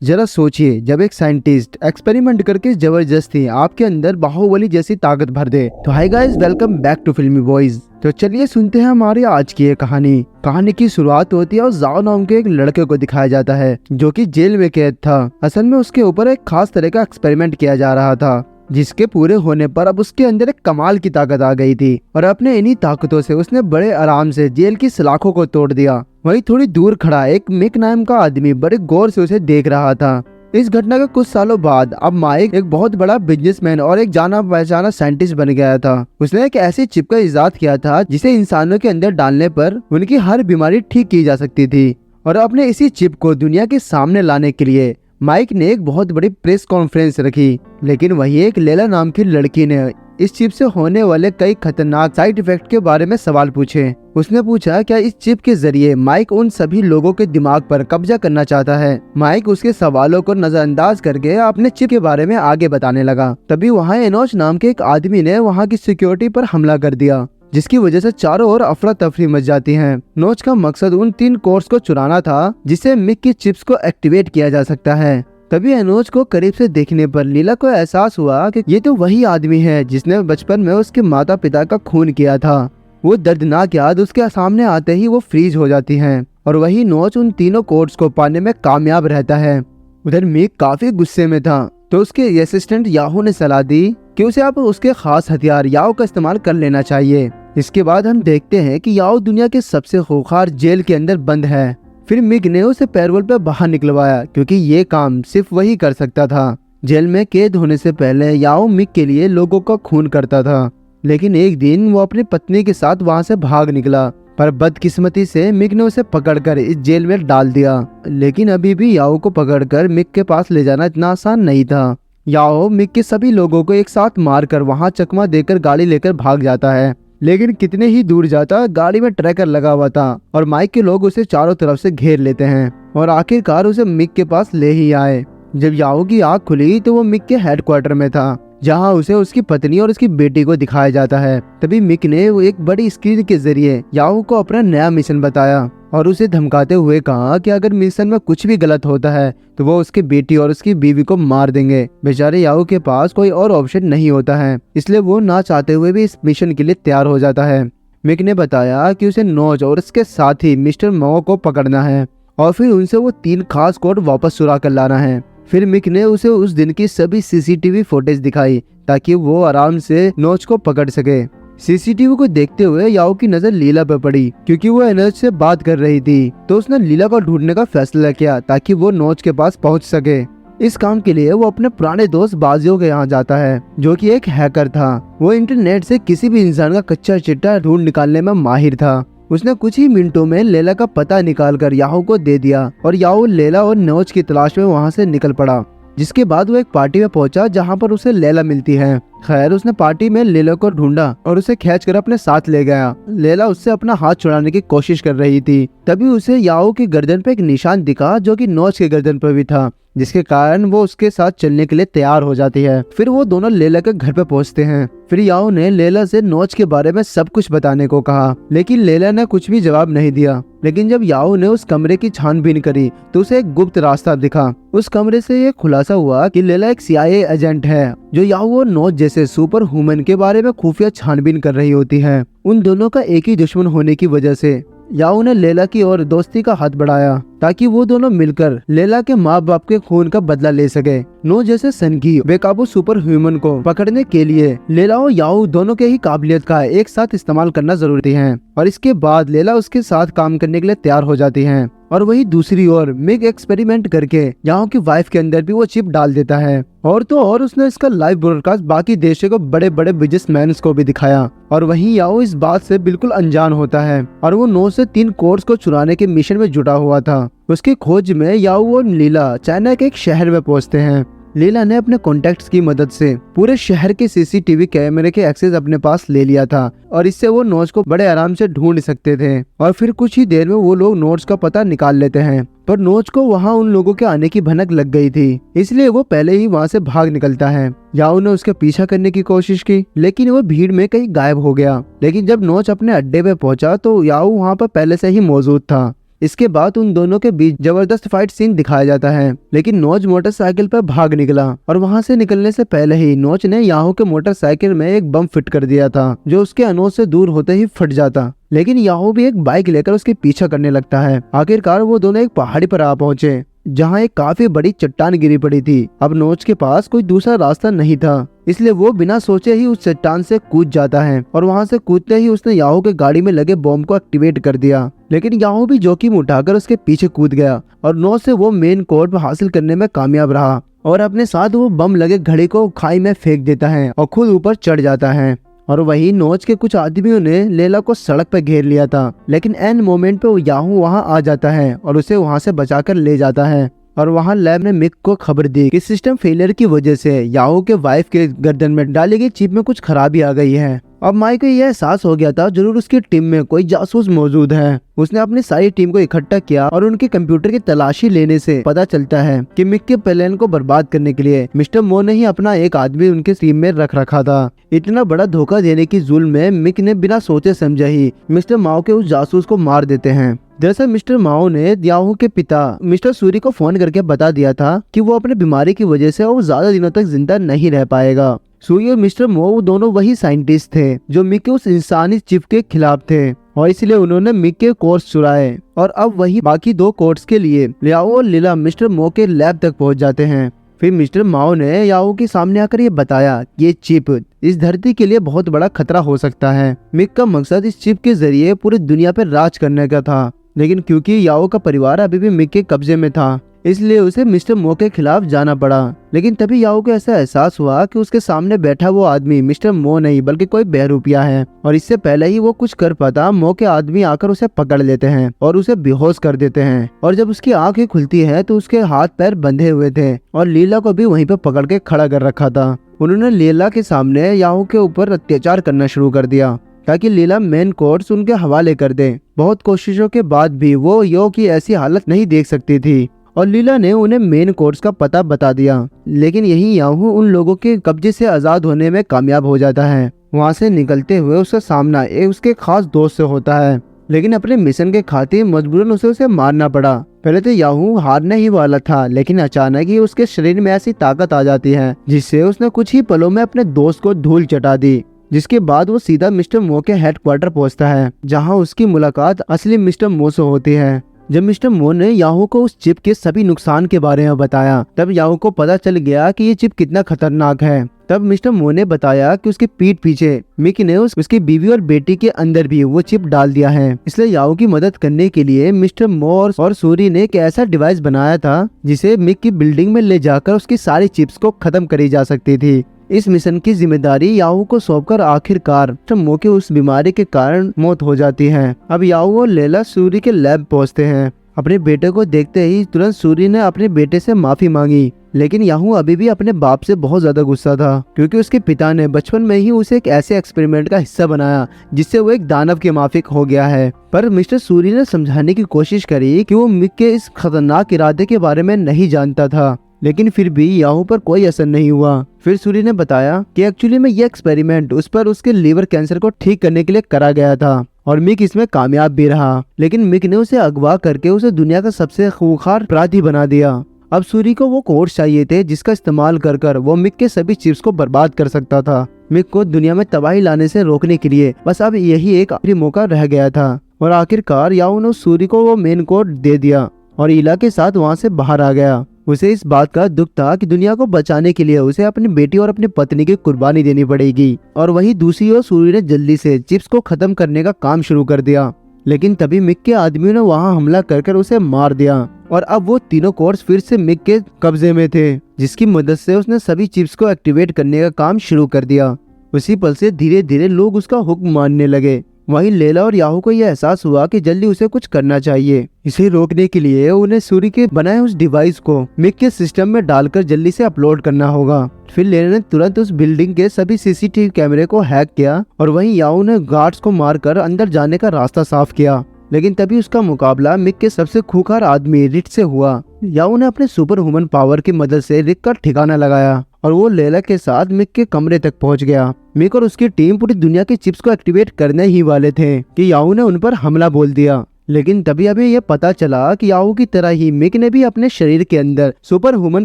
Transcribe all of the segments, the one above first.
जरा सोचिए, जब एक साइंटिस्ट एक्सपेरिमेंट करके जबरदस्ती आपके अंदर बाहुबली जैसी ताकत भर दे। तो hi guys, welcome back to filmy boys. तो चलिए सुनते हैं हमारी आज की ये कहानी की शुरुआत होती है और जाओ नाम के एक लड़के को दिखाया जाता है जो कि जेल में कैद था। असल में उसके ऊपर एक खास तरह का एक्सपेरिमेंट किया जा रहा था, जिसके पूरे होने पर अब उसके अंदर एक कमाल की ताकत आ गई थी और अपने इन्हीं ताकतों से उसने बड़े आराम से जेल की सलाखों को तोड़ दिया। वहीं थोड़ी दूर खड़ा एक मिक नाम का आदमी बड़े गौर से उसे देख रहा था। इस घटना के कुछ सालों बाद अब माइक एक बहुत बड़ा बिजनेसमैन और एक जाना पहचाना साइंटिस्ट बन गया था। उसने एक ऐसी चिप का इजाद किया था जिसे इंसानों के अंदर डालने पर उनकी हर बीमारी ठीक की जा सकती थी। और अपने इसी चिप को दुनिया के सामने लाने के लिए माइक ने एक बहुत बड़ी प्रेस कॉन्फ्रेंस रखी। लेकिन वही एक लैला नाम की लड़की ने इस चिप से होने वाले कई खतरनाक साइड इफेक्ट के बारे में सवाल पूछे। उसने पूछा क्या इस चिप के जरिए माइक उन सभी लोगों के दिमाग पर कब्जा करना चाहता है। माइक उसके सवालों को नजरअंदाज करके अपने चिप के बारे में आगे बताने लगा। तभी वहाँ एनोच नाम के एक आदमी ने वहाँ की सिक्योरिटी पर हमला कर दिया, जिसकी वजह से चारों ओर अफरा तफरी मच जाती है। नोच का मकसद उन 3 कोर्स को चुराना था जिससे मिक की चिप्स को एक्टिवेट किया जा सकता है। तभी एनोच को करीब से देखने पर लीला को एहसास हुआ कि ये तो वही आदमी है जिसने बचपन में उसके माता पिता का खून किया था। वो दर्दनाक याद उसके सामने आते ही वो फ्रीज हो जाती है और वही नोच उन तीनों कोड्स को पाने में कामयाब रहता है। उधर मिक काफी गुस्से में था, तो उसके असिस्टेंट याहू ने सलाह दी कि उसे अब उसके खास हथियार याओ का इस्तेमाल कर लेना चाहिए। इसके बाद हम देखते हैं कि याओ दुनिया के सबसे खूंखार जेल के अंदर बंद है। फिर मिक ने उसे पैरोल पे बाहर निकलवाया क्योंकि ये काम सिर्फ वही कर सकता था। जेल में कैद होने से पहले याओ मिक के लिए लोगों का खून करता था, लेकिन एक दिन वो अपनी पत्नी के साथ वहाँ से भाग निकला। पर बदकिस्मती से मिक ने उसे पकड़कर इस जेल में डाल दिया। लेकिन अभी भी याओ को पकड़कर मिक के पास ले जाना इतना आसान नहीं था। याओ मिक के सभी लोगों को एक साथ मारकर वहाँ चकमा देकर गाड़ी लेकर भाग जाता है। लेकिन कितने ही दूर जाता गाड़ी में ट्रैकर लगा हुआ था और माइक के लोग उसे चारों तरफ से घेर लेते हैं और आखिरकार उसे मिक के पास ले ही आए। जब याओ की आंख खुली तो वो मिक के हेडक्वार्टर में था, जहां उसे उसकी पत्नी और उसकी बेटी को दिखाया जाता है। तभी मिक ने वो एक बड़ी स्क्रीन के जरिए याओ को अपना नया मिशन बताया और उसे धमकाते हुए कहा कि अगर मिशन में कुछ भी गलत होता है तो वो उसकी बेटी और उसकी बीवी को मार देंगे। बेचारे याओ के पास कोई और ऑप्शन नहीं होता है, इसलिए वो ना चाहते हुए भी इस मिशन के लिए तैयार हो जाता है। मिक ने बताया कि उसे नोज और उसके साथी मिस्टर मो को पकड़ना है और फिर उनसे वो 3 खास कोड वापस चुरा कर लाना है। फिर मिक ने उसे उस दिन की सभी सीसीटीवी फुटेज दिखाई ताकि वो आराम से नोच को पकड़ सके। सीसीटीवी को देखते हुए याओ की नजर लीला पर पड़ी क्योंकि वो एनर्ज से बात कर रही थी, तो उसने लीला को ढूंढने का फैसला किया ताकि वो नोच के पास पहुंच सके। इस काम के लिए वो अपने पुराने दोस्त बाजियों के यहाँ जाता है, जो कि एक हैकर था। वो इंटरनेट से किसी भी इंसान का कच्चा चिट्ठा ढूंढ निकालने में माहिर था। उसने कुछ ही मिनटों में लेला का पता निकालकर याओ को दे दिया और याओ लेला और नोच की तलाश में वहाँ से निकल पड़ा। जिसके बाद वो एक पार्टी में पहुंचा जहां पर उसे लैला मिलती है। खैर उसने पार्टी में लैला को ढूंढा और उसे खींचकर अपने साथ ले गया। लैला उससे अपना हाथ छुड़ाने की कोशिश कर रही थी। तभी उसे याओ की गर्दन पे एक निशान दिखा जो कि नोच के गर्दन पर भी था, जिसके कारण वो उसके साथ चलने के लिए तैयार हो जाती है। फिर वो दोनों लैला के घर पे पहुंचते हैं। फिर याओ ने लैला से नोच के बारे में सब कुछ बताने को कहा, लेकिन लैला ने कुछ भी जवाब नहीं दिया। लेकिन जब याओ ने उस कमरे की छानबीन करी तो उसे एक गुप्त रास्ता दिखा। उस कमरे से ये खुलासा हुआ कि लैला एक CIA एजेंट है जो याओ और नोच जैसे सुपर ह्यूमन के बारे में खुफिया छानबीन कर रही होती है। उन दोनों का एक ही दुश्मन होने की वजह से याओ ने लैला की ओर दोस्ती का हाथ बढ़ाया ताकि वो दोनों मिलकर लैला के माँ बाप के खून का बदला ले सके। नो जैसे सनगी बेकाबू सुपर ह्यूमन को पकड़ने के लिए लैला और याओ दोनों के ही काबिलियत का एक साथ इस्तेमाल करना जरूरी है और इसके बाद लैला उसके साथ काम करने के लिए तैयार हो जाती है। और वही दूसरी ओर मिक एक्सपेरिमेंट करके याओ की वाइफ के अंदर भी वो चिप डाल देता है और तो और उसने इसका लाइव ब्रॉडकास्ट बाकी देशों को बड़े बड़े बिजनेसमैन को भी दिखाया। और वहीं याओ इस बात से बिल्कुल अनजान होता है और वो 9 से 3 कोर्स को चुराने के मिशन में जुटा हुआ था। उसकी खोज में याओ और लीला चाइना के एक शहर में पहुंचते हैं। लीला ने अपने कॉन्टेक्ट्स की मदद से पूरे शहर के सीसीटीवी कैमरे के एक्सेस अपने पास ले लिया था और इससे वो नोट्स को बड़े आराम से ढूंढ सकते थे। और फिर कुछ ही देर में वो लोग नोट्स का पता निकाल लेते हैं, पर नोच को वहाँ उन लोगों के आने की भनक लग गई थी, इसलिए वो पहले ही वहाँ से भाग निकलता है। याओ ने उसका पीछा करने की कोशिश की, लेकिन वो भीड़ में कहीं गायब हो गया। लेकिन जब नोच अपने अड्डे पे पहुंचा तो याओ वहाँ पर पहले से ही मौजूद था। इसके बाद उन दोनों के बीच जबरदस्त फाइट सीन दिखाया जाता है, लेकिन नोच मोटरसाइकिल पर भाग निकला और वहां से निकलने से पहले ही नोच ने याहू के मोटरसाइकिल में एक बम फिट कर दिया था, जो उसके अनोच से दूर होते ही फट जाता। लेकिन याहू भी एक बाइक लेकर उसके पीछा करने लगता है। आखिरकार वो दोनों एक पहाड़ी पर आ पहुंचे, जहाँ एक काफी बड़ी चट्टान गिरी पड़ी थी। अब नोच के पास कोई दूसरा रास्ता नहीं था, इसलिए वो बिना सोचे ही उस चट्टान से कूद जाता है और वहां से कूदते ही उसने याहू के गाड़ी में लगे बॉम्ब को एक्टिवेट कर दिया। लेकिन याहू भी जोखिम उठाकर उसके पीछे कूद गया और नोच से वो मेन कोड हासिल करने में कामयाब रहा और अपने साथ वो बम लगे घड़ी को खाई में फेंक देता है और खुद ऊपर चढ़ जाता है। और वही नोच के कुछ आदमियों ने लेला को सड़क पर घेर लिया था, लेकिन एन मोमेंट पे याहू वहां आ जाता है और उसे वहां से बचाकर ले जाता है। और वहां लैब ने मिक को खबर दी कि सिस्टम फेलियर की वजह से याहू के वाइफ के गर्दन में डाली गई चिप में कुछ खराबी आ गई है। अब माइक को यह एहसास हो गया था जरूर उसकी टीम में कोई जासूस मौजूद है। उसने अपनी सारी टीम को इकट्ठा किया और उनके कंप्यूटर की तलाशी लेने से पता चलता है कि मिक के प्लान को बर्बाद करने के लिए मिस्टर मो ने ही अपना एक आदमी उनके टीम में रख रखा था। इतना बड़ा धोखा देने की जुल्म में मिक ने बिना सोचे समझे ही मिस्टर माओ के उस जासूस को मार देते हैं। दरअसल मिस्टर माओ ने याहू के पिता मिस्टर सूरी को फोन करके बता दिया था कि वो अपनी बीमारी की वजह से वो ज्यादा दिनों तक जिंदा नहीं रह पाएगा। सूरी और मिस्टर मो दोनों वही साइंटिस्ट थे जो मिक के उस इंसानी चिप के खिलाफ थे और इसलिए उन्होंने मिक के कोर्स चुराए और अब वही बाकी दो कोर्स के लिए याहू और लीला मिस्टर मो के लैब तक पहुंच जाते हैं। फिर मिस्टर माओ ने याहू के सामने आकर ये बताया कि ये चिप इस धरती के लिए बहुत बड़ा खतरा हो सकता है। मिक का मकसद इस चिप के जरिए पूरी दुनिया पर राज करने का था, लेकिन क्योंकि याओ का परिवार अभी भी मिक के कब्जे में था, इसलिए उसे मिस्टर मो के खिलाफ जाना पड़ा। लेकिन तभी याओ को ऐसा एहसास हुआ कि उसके सामने बैठा वो आदमी मिस्टर मो नहीं बल्कि कोई बहरूपिया है और इससे पहले ही वो कुछ कर पाता मो के आदमी आकर उसे पकड़ लेते हैं और उसे बेहोश कर देते हैं। और जब उसकी आंखें खुलती है तो उसके हाथ पैर बंधे हुए थे और लीला को भी वहीं पर पकड़ के खड़ा कर रखा था। उन्होंने लीला के सामने याओ के ऊपर अत्याचार करना शुरू कर दिया ताकि लीला मेन कोर्स उनके हवाले कर दे। बहुत कोशिशों के बाद भी वो यो की ऐसी हालत नहीं देख सकती थी और लीला ने उन्हें मेन कोर्स का पता बता दिया। लेकिन यही याहू उन लोगों के कब्जे से आजाद होने में कामयाब हो जाता है। वहां से निकलते हुए उसका सामना एक उसके खास दोस्त से होता है, लेकिन अपने मिशन के खातिर मजबूरन उसे मारना पड़ा। पहले तो याहू हारने ही वाला था, लेकिन अचानक ही उसके शरीर में ऐसी ताकत आ जाती है जिससे उसने कुछ ही पलों में अपने दोस्त को धूल चटा दी। जिसके बाद वो सीधा मिस्टर मो के हेडक्वार्टर पहुंचता है, जहां उसकी मुलाकात असली मिस्टर मो से होती है। जब मिस्टर मो ने याहू को उस चिप के सभी नुकसान के बारे में बताया, तब याहू को पता चल गया कि ये चिप कितना खतरनाक है। तब मिस्टर मो ने बताया कि उसके पीठ पीछे मिक ने उसकी बीवी और बेटी के अंदर भी वो चिप डाल दिया है। इसलिए याहू की मदद करने के लिए मिस्टर मो और सूरी ने एक ऐसा डिवाइस बनाया था जिसे मिक की बिल्डिंग में ले जाकर उसकी सारी चिप्स को खत्म करी जा सकती थी। इस मिशन की जिम्मेदारी याहू को सौंपकर आखिरकार मो के उस बीमारी के कारण मौत हो जाती है। अब याहू और लैला सूरी के लैब पहुंचते हैं। अपने बेटे को देखते ही तुरंत सूरी ने अपने बेटे से माफी मांगी, लेकिन याहू अभी भी अपने बाप से बहुत ज्यादा गुस्सा था क्योंकि उसके पिता ने बचपन में ही उसे एक ऐसे एक्सपेरिमेंट का हिस्सा बनाया जिससे वो एक दानव के माफिक हो गया है। पर मिस्टर सूरी ने समझाने की कोशिश करी कि वो मिक के इस खतरनाक इरादे के बारे में नहीं जानता था, लेकिन फिर भी याहू पर कोई असर नहीं हुआ। फिर सूरी ने बताया कि एक्चुअली में ये एक्सपेरिमेंट उस पर उसके लीवर कैंसर को ठीक करने के लिए करा गया था और मिक इसमें कामयाब भी रहा, लेकिन मिक ने उसे अगवा करके उसे दुनिया का सबसे खूंखार अपराधी बना दिया। अब सूरी को वो कोर्स चाहिए थे जिसका इस्तेमाल कर वो मिक के सभी चिप्स को बर्बाद कर सकता था। मिक को दुनिया में तबाही लाने से रोकने के लिए बस अब यही एक आखिरी मौका रह गया था और आखिरकार याहू ने सूरी को वो मेन कोड दे दिया और इला के साथ वहाँ से बाहर आ गया। उसे इस बात का दुख था कि दुनिया को बचाने के लिए उसे अपनी बेटी और अपनी पत्नी की कुर्बानी देनी पड़ेगी। और वही दूसरी ओर सूरी ने जल्दी से चिप्स को खत्म करने का काम शुरू कर दिया, लेकिन तभी मिक के आदमियों ने वहां हमला कर उसे मार दिया और अब वो तीनों कोर्स फिर से मिक के कब्जे में थे, जिसकी मदद से उसने सभी चिप्स को एक्टिवेट करने का काम शुरू कर दिया। उसी पल से धीरे धीरे लोग उसका हुक्म मानने लगे। वहीं लैला और याहू को यह एहसास हुआ कि जल्दी उसे कुछ करना चाहिए। इसे रोकने के लिए उन्हें सूरी के बनाए उस डिवाइस को मिक के सिस्टम में डालकर जल्दी से अपलोड करना होगा। फिर लैला ने तुरंत उस बिल्डिंग के सभी सीसीटीवी कैमरे को हैक किया और वहीं याहू ने गार्ड्स को मारकर अंदर जाने का रास्ता साफ किया। लेकिन तभी उसका मुकाबला मिक के सबसे खूंखार आदमी रिट से हुआ। याहू ने अपने सुपर ह्यूमन पावर की मदद से रिक का ठिकाना लगाया और वो लैला के साथ मिक के कमरे तक पहुंच गया। मिक और उसकी टीम पूरी दुनिया के चिप्स को एक्टिवेट करने ही वाले थे कि याहू ने उन पर हमला बोल दिया, लेकिन तभी हमें ये पता चला कि याहू की तरह ही मिक ने भी अपने शरीर के अंदर सुपर ह्यूमन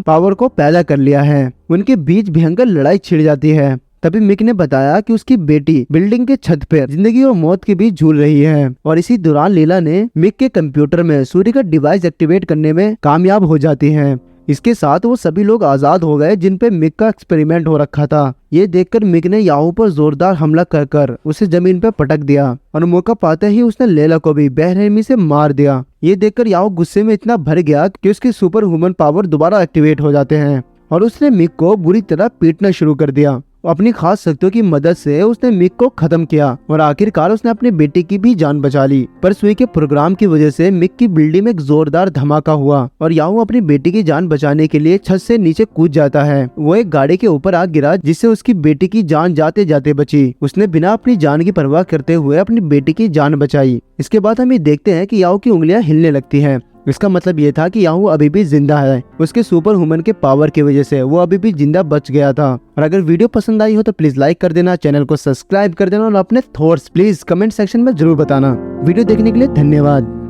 पावर को पैदा कर लिया है। उनके बीच भयंकर लड़ाई छिड़ जाती है। तभी मिक ने बताया कि उसकी बेटी बिल्डिंग के छत पर जिंदगी और मौत के बीच झूल रही है और इसी दौरान लीला ने मिक के कंप्यूटर में सूर्य का डिवाइस एक्टिवेट करने में कामयाब हो जाती है। इसके साथ वो सभी लोग आजाद हो गए जिन पे मिक का एक्सपेरिमेंट हो रखा था। ये देखकर मिक ने याहू पर जोरदार हमला कर उसे जमीन पर पटक दिया और मौका पाते ही उसने लैला को भी बेरहमी से मार दिया। ये देखकर याहू गुस्से में इतना भर गया कि उसकी सुपर ह्यूमन पावर दोबारा एक्टिवेट हो जाते हैं और उसने मिक को बुरी तरह पीटना शुरू कर दिया। अपनी खास शक्तियों की मदद से उसने मिक को खत्म किया और आखिरकार उसने अपनी बेटी की भी जान बचा ली। पर सुई के प्रोग्राम की वजह से मिक की बिल्डिंग में एक जोरदार धमाका हुआ और याहू अपनी बेटी की जान बचाने के लिए छत से नीचे कूद जाता है। वो एक गाड़ी के ऊपर आ गिरा जिससे उसकी बेटी की जान जाते जाते बची। उसने बिना अपनी जान की परवाह करते हुए अपनी बेटी की जान बचाई। इसके बाद हम ये देखते हैं कि याहू की उंगलियां हिलने लगती हैं। इसका मतलब ये था कि याहू अभी भी जिंदा है। उसके सुपर ह्यूमन के पावर की वजह से वो अभी भी जिंदा बच गया था। और अगर वीडियो पसंद आई हो तो प्लीज लाइक कर देना, चैनल को सब्सक्राइब कर देना और अपने थॉट्स प्लीज कमेंट सेक्शन में जरूर बताना। वीडियो देखने के लिए धन्यवाद।